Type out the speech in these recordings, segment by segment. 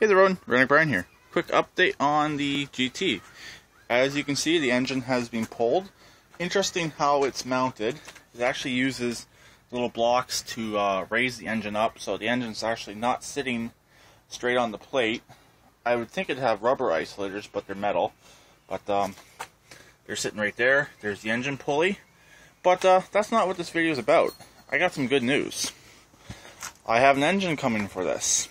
Hey there, everyone. Redneck Brian here. Quick update on the GT. As you can see, the engine has been pulled. Interesting how it's mounted. It actually uses little blocks to raise the engine up, so the engine's actually not sitting straight on the plate. I would think it'd have rubber isolators, but they're metal. But they're sitting right there. There's the engine pulley. But that's not what this video is about. I got some good news. I have an engine coming for this.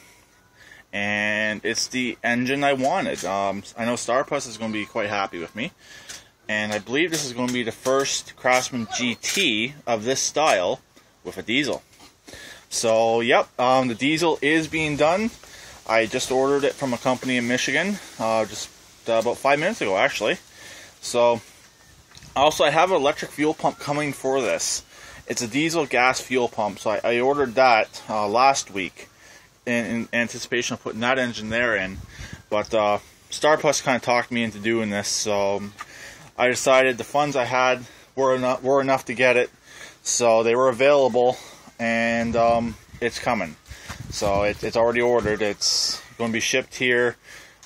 And it's the engine I wanted. I know Starpuss is going to be quite happy with me. And I believe this is going to be the first Craftsman GT of this style with a diesel. So, yep, the diesel is being done. I just ordered it from a company in Michigan just about 5 minutes ago, actually. So, also I have an electric fuel pump coming for this. It's a diesel gas fuel pump, so I ordered that last week in anticipation of putting that engine there in. But Starpuss kind of talked me into doing this, so I decided the funds I had were enough to get it. So they were available, and it's coming. So it's already ordered. It's going to be shipped here.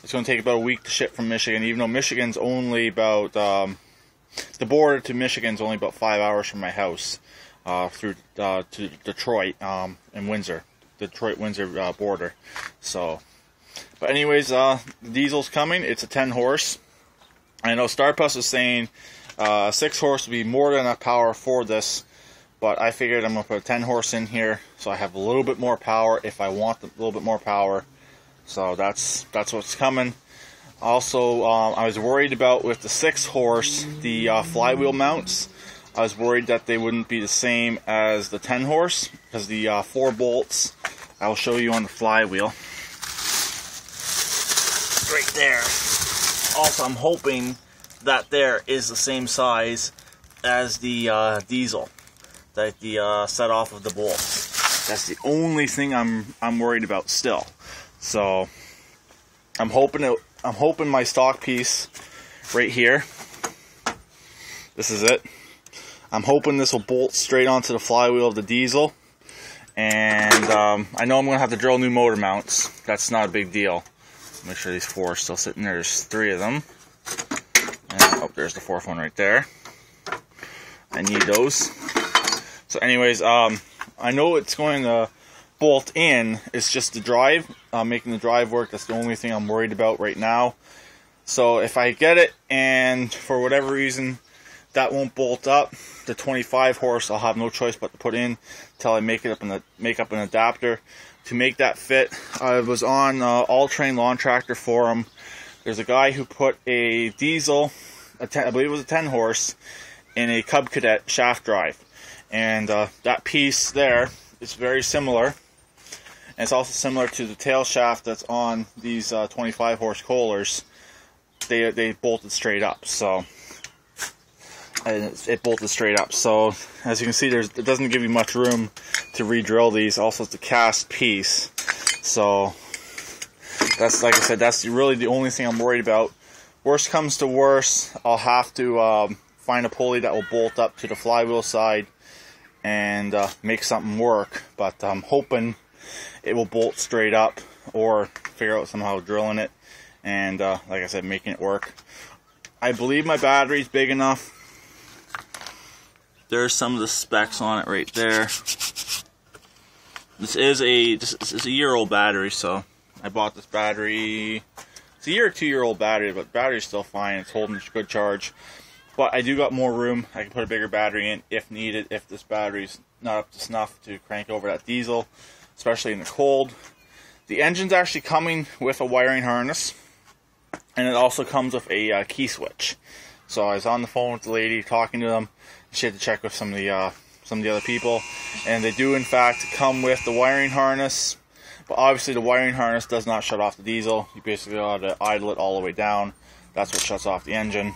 It's going to take about a week to ship from Michigan, even though Michigan's only about, the border to Michigan's only about 5 hours from my house, through to Detroit and Windsor. Detroit-Windsor border. So, but anyways, the diesel's coming. It's a 10 horse. I know Starpuss is saying 6 horse would be more than enough power for this, but I figured I'm going to put a 10 horse in here so I have a little bit more power if I want a little bit more power. So that's what's coming. Also, I was worried about with the 6 horse, the flywheel mounts. I was worried that they wouldn't be the same as the 10 horse, because the 4 bolts, I'll show you on the flywheel. Right there. Also, I'm hoping that there is the same size as the diesel, that the set off of the bolts. That's the only thing I'm worried about still. So I'm hoping my stock piece right here, this is it. I'm hoping this will bolt straight onto the flywheel of the diesel. And I know I'm going to have to drill new motor mounts. That's not a big deal. Make sure these 4 are still sitting there. There's 3 of them. And, oh, there's the 4th one right there. I need those. So anyways, I know it's going to bolt in. It's just the drive. Making the drive work. That's the only thing I'm worried about right now. So if I get it and for whatever reason that won't bolt up, the 25 horse I'll have no choice but to put in until I make up an adapter to make that fit. I was on All Terrain Lawn Tractor forum. There's a guy who put a diesel, I believe it was a 10 horse, in a Cub Cadet shaft drive, and that piece there is very similar, and it's also similar to the tail shaft that's on these 25 horse Kohlers. They bolted straight up, so. And it bolted straight up. So as you can see, it doesn't give you much room to re-drill these. Also, it's a cast piece. So that's, like I said, that's really the only thing I'm worried about. Worst comes to worst, I'll have to find a pulley that will bolt up to the flywheel side and make something work. But I'm hoping it will bolt straight up, or figure out somehow drilling it and like I said, making it work. I believe my battery's big enough. There's some of the specs on it right there. This is a year-old battery, so I bought this battery. It's a year or 2-year-old battery, but the battery's still fine. It's holding a good charge. But I do got more room. I can put a bigger battery in if needed, if this battery's not up to snuff to crank over that diesel, especially in the cold. The engine's actually coming with a wiring harness, and it also comes with a key switch. So I was on the phone with the lady talking to them. She had to check with some of the other people, and they do in fact come with the wiring harness. But obviously the wiring harness does not shut off the diesel. You basically got to idle it all the way down. That's what shuts off the engine.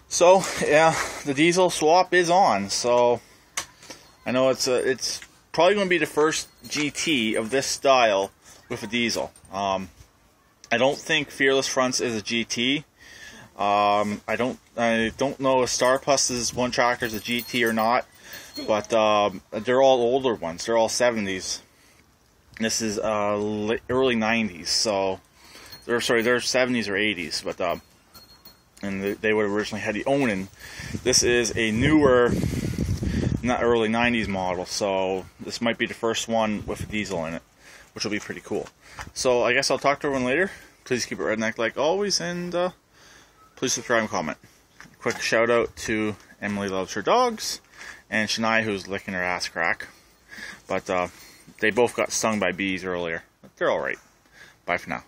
So yeah, the diesel swap is on. So I know it's probably going to be the first GT of this style with a diesel. I don't think Fearless Fronts is a GT. I don't know if Starpuss's one tractor is a GT or not, but they're all older ones. They're all 70s. This is early 90s, so they're 70s or 80s, but and they would have originally had the Onan. This is a newer, not early 90s model, so this might be the first one with a diesel in it, which will be pretty cool. So I guess I'll talk to everyone later. Please keep it redneck like always, and please subscribe and comment. Quick shout out to Emily Loves Her Dogs, and Shania, who's licking her ass crack. But they both got stung by bees earlier. They're alright. Bye for now.